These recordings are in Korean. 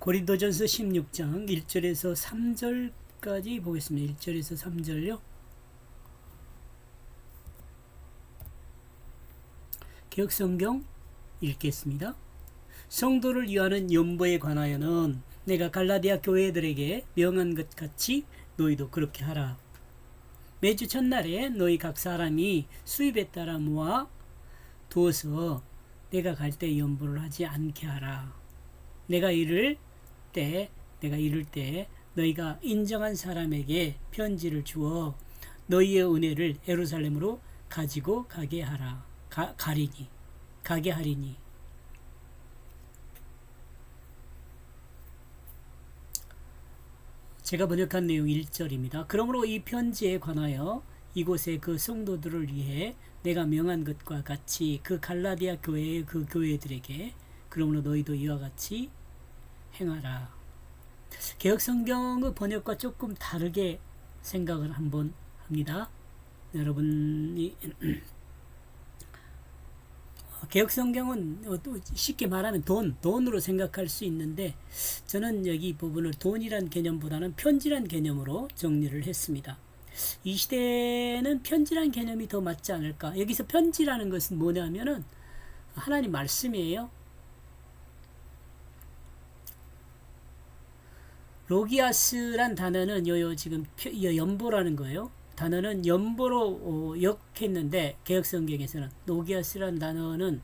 고린도전서 16장 1절에서 3절까지 보겠습니다. 1절에서 3절요. 개역성경 읽겠습니다. 성도를 위하는 연보에 관하여는 내가 갈라디아 교회들에게 명한 것 같이 너희도 그렇게 하라. 매주 첫날에 너희 각 사람이 수입에 따라 모아 두어서 내가 갈 때 연보를 하지 않게 하라. 내가 이를 때 너희가 인정한 사람에게 편지를 주어 너희의 은혜를 예루살렘으로 가지고 가게 하라. 가게 하리니. 제가 번역한 내용 1절입니다. 그러므로 이 편지에 관하여 이곳의 그 성도들을 위해 내가 명한 것과 같이 그 갈라디아 교회의 그 교회들에게 그러므로 너희도 이와 같이 행하라. 개역성경의 번역과 조금 다르게 생각을 한번 합니다. 여러분이 개역성경은 쉽게 말하면 돈으로 생각할 수 있는데 저는 여기 부분을 돈이란 개념보다는 편지란 개념으로 정리를 했습니다. 이 시대에는 편지란 개념이 더 맞지 않을까. 여기서 편지라는 것은 뭐냐면은 하나님 말씀이에요. 로기아스란 단어는 지금 연보라는 거예요. 단어는 연보로 역했는데 개역성경에서는 로기아스란 단어는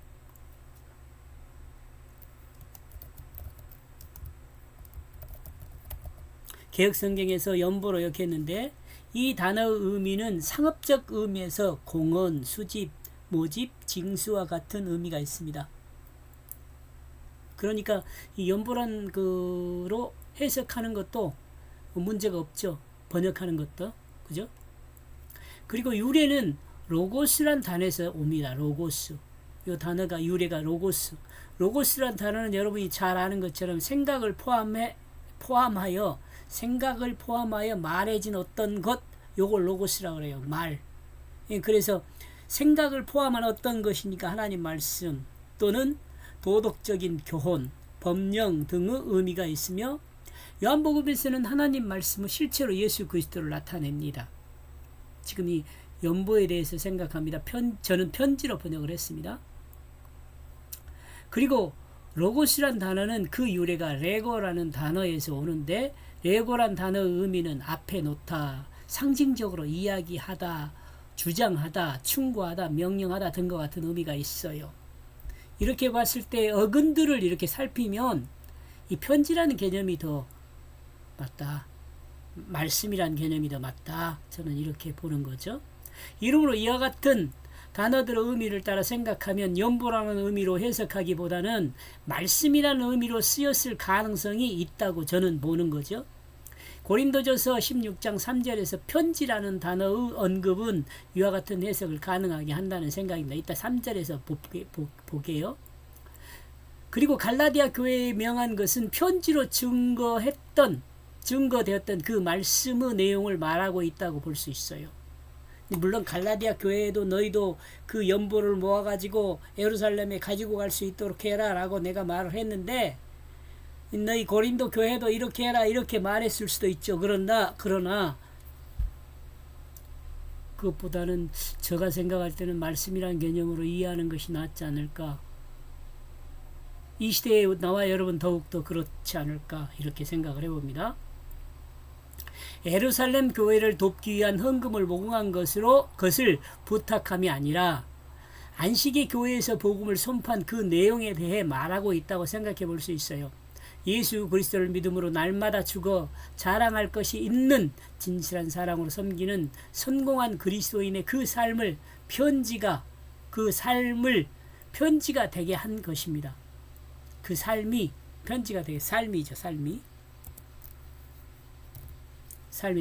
개역성경에서 연보로 역했는데 이 단어의 의미는 상업적 의미에서 공헌, 수집, 모집, 징수와 같은 의미가 있습니다. 그러니까 이 연보란 거로 해석하는 것도 문제가 없죠. 번역하는 것도. 그죠? 그리고 유래는 로고스란 단어에서 옵니다. 로고스. 이 단어가 유래가 로고스. 로고스란 단어는 여러분이 잘 아는 것처럼 생각을 포함하여 말해진 어떤 것, 요걸 로고스라고 그래요. 말. 그래서 생각을 포함한 어떤 것이니까 하나님 말씀 또는 도덕적인 교훈, 법령 등의 의미가 있으며 요한복음에서는 하나님 말씀은 실제로 예수 그리스도를 나타냅니다. 지금 이 연보에 대해서 생각합니다. 저는 편지로 번역을 했습니다. 그리고 로고스란 단어는 그 유래가 레고라는 단어에서 오는데 레고란 단어의 의미는 앞에 놓다, 상징적으로 이야기하다, 주장하다, 충고하다, 명령하다 등과 같은 의미가 있어요. 이렇게 봤을 때 어근들을 이렇게 살피면 이 편지라는 개념이 더 맞다. 말씀이란 개념이 더 맞다. 저는 이렇게 보는 거죠. 이러므로 이와 같은 단어들의 의미를 따라 생각하면 연보라는 의미로 해석하기보다는 말씀이라는 의미로 쓰였을 가능성이 있다고 저는 보는 거죠. 고린도전서 16장 3절에서 편지라는 단어의 언급은 이와 같은 해석을 가능하게 한다는 생각입니다. 이따 3절에서 보게요. 그리고 갈라디아 교회에 명한 것은 편지로 증거되었던 그 말씀의 내용을 말하고 있다고 볼 수 있어요. 물론 갈라디아 교회에도 너희도 그 연보를 모아가지고 예루살렘에 가지고 갈 수 있도록 해라 라고 내가 말을 했는데 너희 고린도 교회도 이렇게 해라 이렇게 말했을 수도 있죠. 그러나 그것보다는 제가 생각할 때는 말씀이란 개념으로 이해하는 것이 낫지 않을까. 이 시대에 나와 여러분 더욱더 그렇지 않을까 이렇게 생각을 해봅니다. 예루살렘 교회를 돕기 위한 헌금을 모금한 것을 부탁함이 아니라 안식일 교회에서 복음을 선포한 그 내용에 대해 말하고 있다고 생각해 볼 수 있어요. 예수 그리스도를 믿음으로 날마다 죽어 자랑할 것이 있는 진실한 사랑으로 섬기는 성공한 그리스도인의 그 삶을 편지가 되게 한 것입니다. 그 삶이 편지가 되게 삶이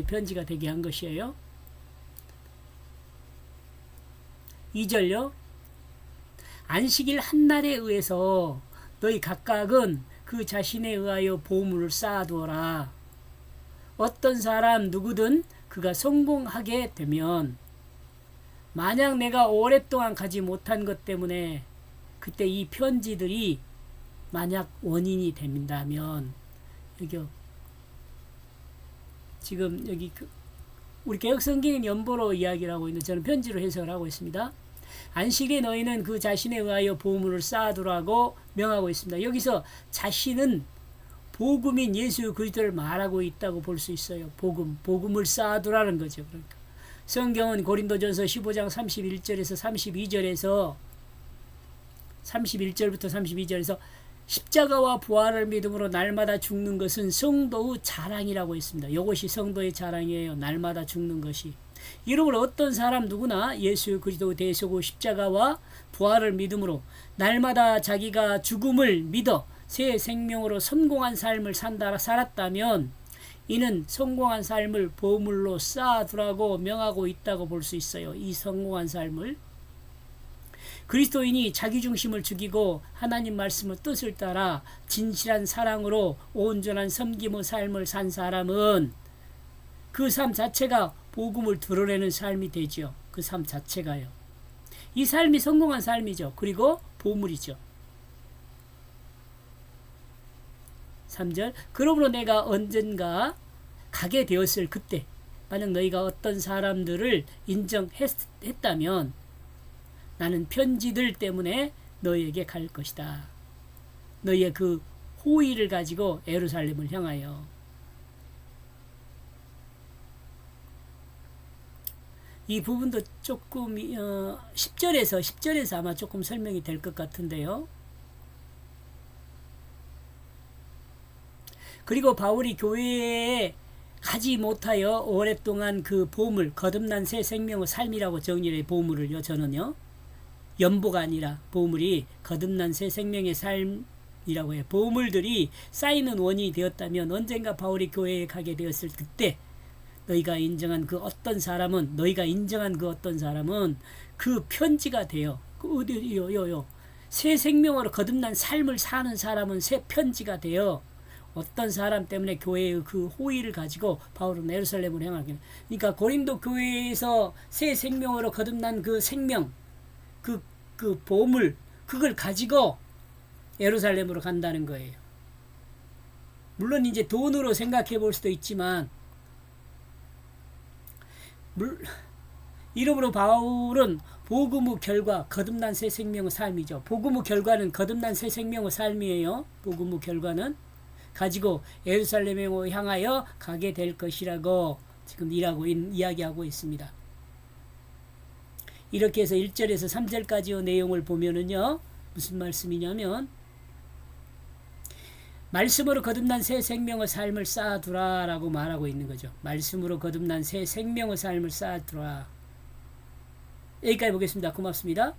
편지가 되게 한 것이에요. 2절요. 안식일 한날에 의해서 너희 각각은 그 자신에 의하여 보물을 쌓아두어라. 어떤 사람 누구든 그가 성공하게 되면 만약 내가 오랫동안 가지 못한 것 때문에 그때 이 편지들이 만약 원인이 된다면 여기요. 지금 여기 우리 개혁성경인 연보로 이야기를 하고 있는데 저는 편지로 해석을 하고 있습니다. 안식에 너희는 그 자신에 의하여 보물을 쌓아두라고 명하고 있습니다. 여기서 자신은 복음인 예수 그리스도를 말하고 있다고 볼 수 있어요. 복음을 쌓아두라는 거죠. 그러니까 성경은 고린도전서 15장 31절에서 31절부터 32절에서 십자가와 부활을 믿음으로 날마다 죽는 것은 성도의 자랑이라고 했습니다. 이것이 성도의 자랑이에요. 날마다 죽는 것이. 이러므로 어떤 사람 누구나 예수 그리스도 대속의 십자가와 부활을 믿음으로 날마다 자기가 죽음을 믿어 새 생명으로 성공한 삶을 살았다면 이는 성공한 삶을 보물로 쌓아두라고 명하고 있다고 볼 수 있어요. 이 성공한 삶을. 그리스도인이 자기중심을 죽이고 하나님 말씀의 뜻을 따라 진실한 사랑으로 온전한 섬김의 삶을 산 사람은 그 삶 자체가 복음을 드러내는 삶이 되죠. 그 삶 자체가요. 이 삶이 성공한 삶이죠. 그리고 보물이죠. 3절 그러므로 내가 언젠가 가게 되었을 그때 만약 너희가 어떤 사람들을 인정했다면 나는 편지들 때문에 너희에게 갈 것이다. 너희의 그 호의를 가지고 예루살렘을 향하여. 이 부분도 조금 10절에서 아마 조금 설명이 될 것 같은데요. 그리고 바울이 교회에 가지 못하여 오랫동안 그 보물, 거듭난 새 생명의 삶이라고 정의를 해. 보물을요. 저는요. 연보가 아니라 보물이 거듭난 새 생명의 삶이라고 해요. 보물들이 쌓이는 원인이 되었다면 언젠가 바울이 교회에 가게 되었을 그때 너희가 인정한 그 어떤 사람은 그 편지가 돼요. 새 생명으로 거듭난 삶을 사는 사람은 새 편지가 돼요. 어떤 사람 때문에 교회의 그 호의를 가지고 바울은 예루살렘을 향하게. 그러니까 고린도 교회에서 새 생명으로 거듭난 그 생명, 그 보물, 그걸 가지고 예루살렘으로 간다는 거예요. 물론 이제 돈으로 생각해 볼 수도 있지만, 이러므로 바울은 복음의 결과, 거듭난 새 생명의 삶이죠. 복음의 결과는 거듭난 새 생명의 삶이에요. 복음의 결과는 가지고 예루살렘에 향하여 가게 될 것이라고 지금 이야기하고 있습니다. 이렇게 해서 1절에서 3절까지의 내용을 보면은요, 무슨 말씀이냐면, 말씀으로 거듭난 새 생명의 삶을 쌓아두라라고 말하고 있는 거죠. 말씀으로 거듭난 새 생명의 삶을 쌓아두라. 여기까지 보겠습니다. 고맙습니다.